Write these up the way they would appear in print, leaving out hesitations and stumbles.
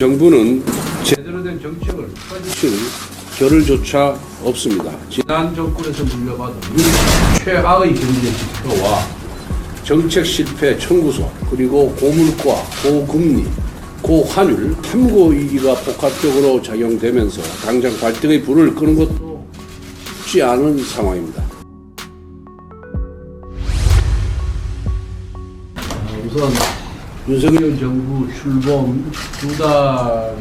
정부는 제대로 된 정책을 펼칠 겨를조차 없습니다. 지난 정권에서 물려받은 최악의 경제 지표와 정책 실패 청구서, 그리고 고물가, 고금리, 고환율, 탐구이기가 복합적으로 작용되면서 당장 발등의 불을 끄는 것도 쉽지 않은 상황입니다. 우선 윤석열 정부 출범 두 달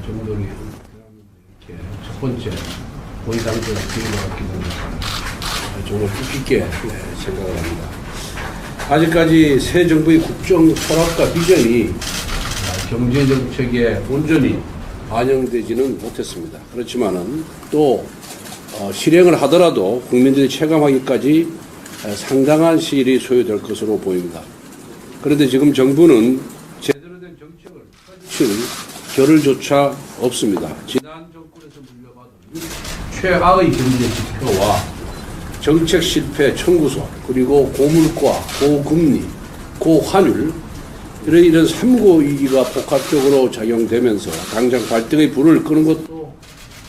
정도를 이렇게 첫 번째 고위당국의 기회를 갖게 되니까 정말 뜻깊게 생각을 합니다. 아직까지 새 정부의 국정 철학과 비전이 경제 정책에 온전히 반영되지는 못했습니다. 그렇지만은 또 실행을 하더라도 국민들이 체감하기까지 상당한 시일이 소요될 것으로 보입니다. 그런데 지금 정부는 제대로 된 정책을 펼칠 겨를조차 없습니다. 지난 정권에서 물려받은 최악의 경제 지표와 정책 실패 청구서, 그리고 고물가, 고금리, 고환율, 이런 삼고이기가 복합적으로 작용되면서 당장 발등의 불을 끄는 것도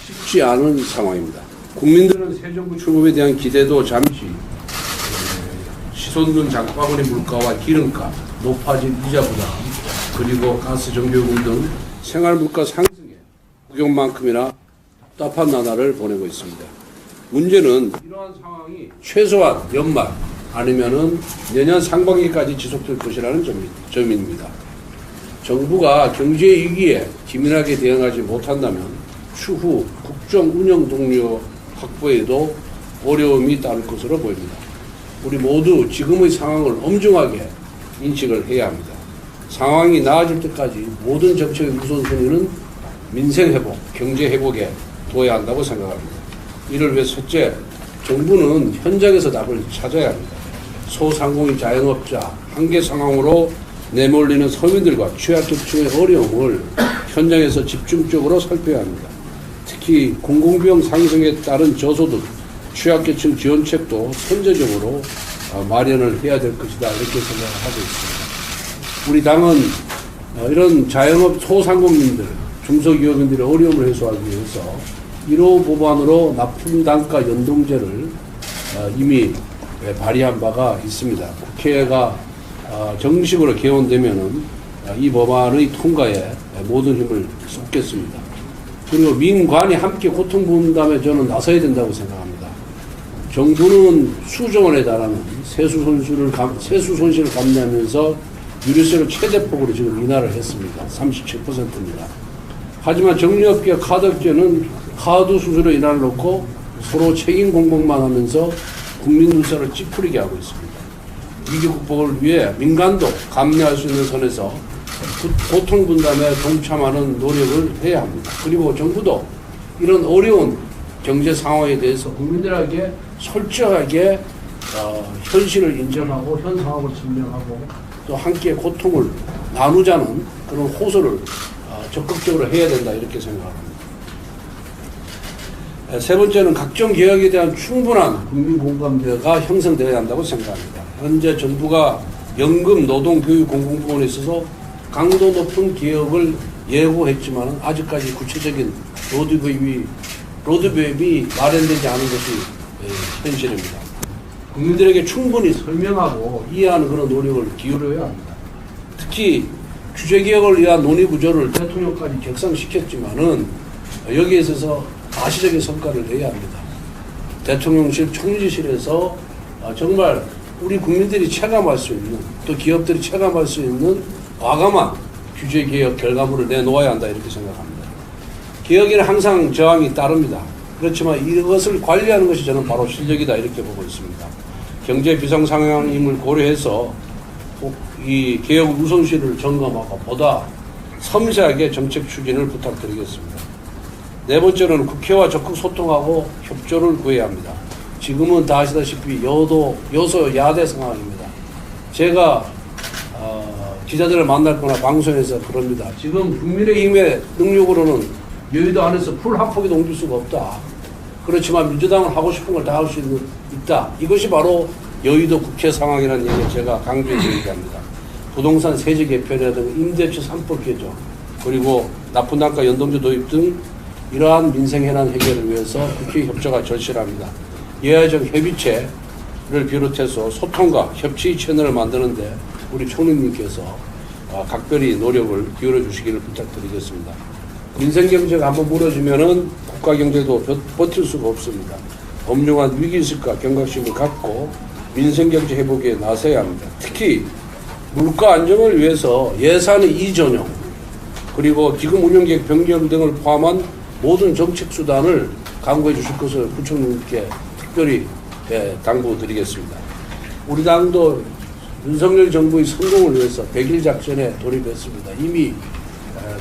쉽지 않은 상황입니다. 국민들은 새 정부 출범에 대한 기대도 잠시 치솟는 장바구니 물가와 기름값, 높아진 이자 부담, 그리고 가스, 전기요금 등 생활 물가 상승에 국용만큼이나 답답한 나날을 보내고 있습니다. 문제는 이러한 상황이 최소한 연말 아니면은 내년 상반기까지 지속될 것이라는 점입니다. 정부가 경제 위기에 기민하게 대응하지 못한다면 추후 국정 운영 동력 확보에도 어려움이 따를 것으로 보입니다. 우리 모두 지금의 상황을 엄중하게 인식을 해야 합니다. 상황이 나아질 때까지 모든 정책의 우선순위는 민생 회복, 경제 회복에 둬야 한다고 생각합니다. 이를 위해 첫째, 정부는 현장에서 답을 찾아야 합니다. 소상공인 자영업자 한계 상황으로 내몰리는 서민들과 취약계층의 어려움을 현장에서 집중적으로 살펴야 합니다. 특히 공공비용 상승에 따른 저소득, 취약계층 지원책도 선제적으로 마련을 해야 될 것이다, 이렇게 생각을 하고 있습니다. 우리 당은 이런 자영업 소상공인들, 중소기업인들의 어려움을 해소하기 위해서 1호 법안으로 납품단가 연동제를 이미 발의한 바가 있습니다. 국회가 정식으로 개원되면은 이 법안의 통과에 모든 힘을 쏟겠습니다. 그리고 민관이 함께 고통분담에 저는 나서야 된다고 생각합니다. 정부는 수조 원에 달하는 세수 손실을 감내하면서 유류세를 최대폭으로 지금 인하를 했습니다. 37%입니다. 하지만 정유업계 카드업계는 카드 수수료 인하를 놓고 서로 책임 공방만 하면서 국민 눈살을 찌푸리게 하고 있습니다. 위기 극복을 위해 민간도 감내할 수 있는 선에서 고통 분담에 동참하는 노력을 해야 합니다. 그리고 정부도 이런 어려운 경제 상황에 대해서 국민들에게 솔직하게 현실을 인정하고 현 상황을 설명하고 또 함께 고통을 나누자는 그런 호소를 적극적으로 해야 된다, 이렇게 생각합니다. 세 번째는 각종 개혁에 대한 충분한 국민 공감대가 형성되어야 한다고 생각합니다. 현재 정부가 연금, 노동, 교육, 공공부문에 있어서 강도 높은 개혁을 예고했지만 아직까지 구체적인 로드맵이 마련되지 않은 것이 현실입니다. 국민들에게 충분히 설명하고 이해하는 그런 노력을 기울여야 합니다. 특히 규제개혁을 위한 논의구조를 대통령까지 격상시켰지만은 여기에 있어서 가시적인 성과를 내야 합니다. 대통령실 총리실에서 정말 우리 국민들이 체감할 수 있는, 또 기업들이 체감할 수 있는 과감한 규제개혁 결과물을 내놓아야 한다, 이렇게 생각합니다. 개혁에는 항상 저항이 따릅니다. 그렇지만 이것을 관리하는 것이 저는 바로 실력이다, 이렇게 보고 있습니다. 경제 비상 상황임을 고려해서 이 개혁 우선시를 점검하고 보다 섬세하게 정책 추진을 부탁드리겠습니다. 네 번째는 국회와 적극 소통하고 협조를 구해야 합니다. 지금은 다 아시다시피 여소 야대 상황입니다. 제가 기자들을 만날 거나 방송에서 그럽니다. 지금 국민의힘의 능력으로는 여의도 안에서 풀 학폭에도 옮길 수가 없다. 그렇지만 민주당은 하고 싶은 걸 다 할 수 있다. 이것이 바로 여의도 국회 상황이라는 얘기를 제가 강조해서 얘기합니다. 부동산 세제 개편이라든가 임대차 3법 개정, 그리고 나쁜 단가 연동제 도입 등 이러한 민생 현안 해결을 위해서 국회 협조가 절실합니다. 예외적 협의체를 비롯해서 소통과 협치 채널을 만드는데 우리 총리님께서 각별히 노력을 기울여 주시기를 부탁드리겠습니다. 민생 경제가 한번 무너지면은 국가 경제도 버틸 수가 없습니다. 엄중한 위기의식과 경각심을 갖고 민생 경제 회복에 나서야 합니다. 특히 물가 안정을 위해서 예산의 이전용 그리고 기금 운영계획 변경 등을 포함한 모든 정책 수단을 강구해 주실 것을 부총리님께 특별히 당부드리겠습니다. 우리 당도 윤석열 정부의 성공을 위해서 100일 작전에 돌입했습니다. 이미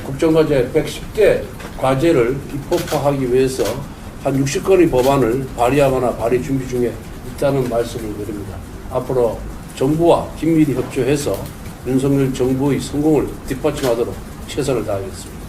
국정과제 110대 과제를 입법화하기 위해서 한 60건의 법안을 발의하거나 발의 준비 중에 있다는 말씀을 드립니다. 앞으로 정부와 긴밀히 협조해서 윤석열 정부의 성공을 뒷받침하도록 최선을 다하겠습니다.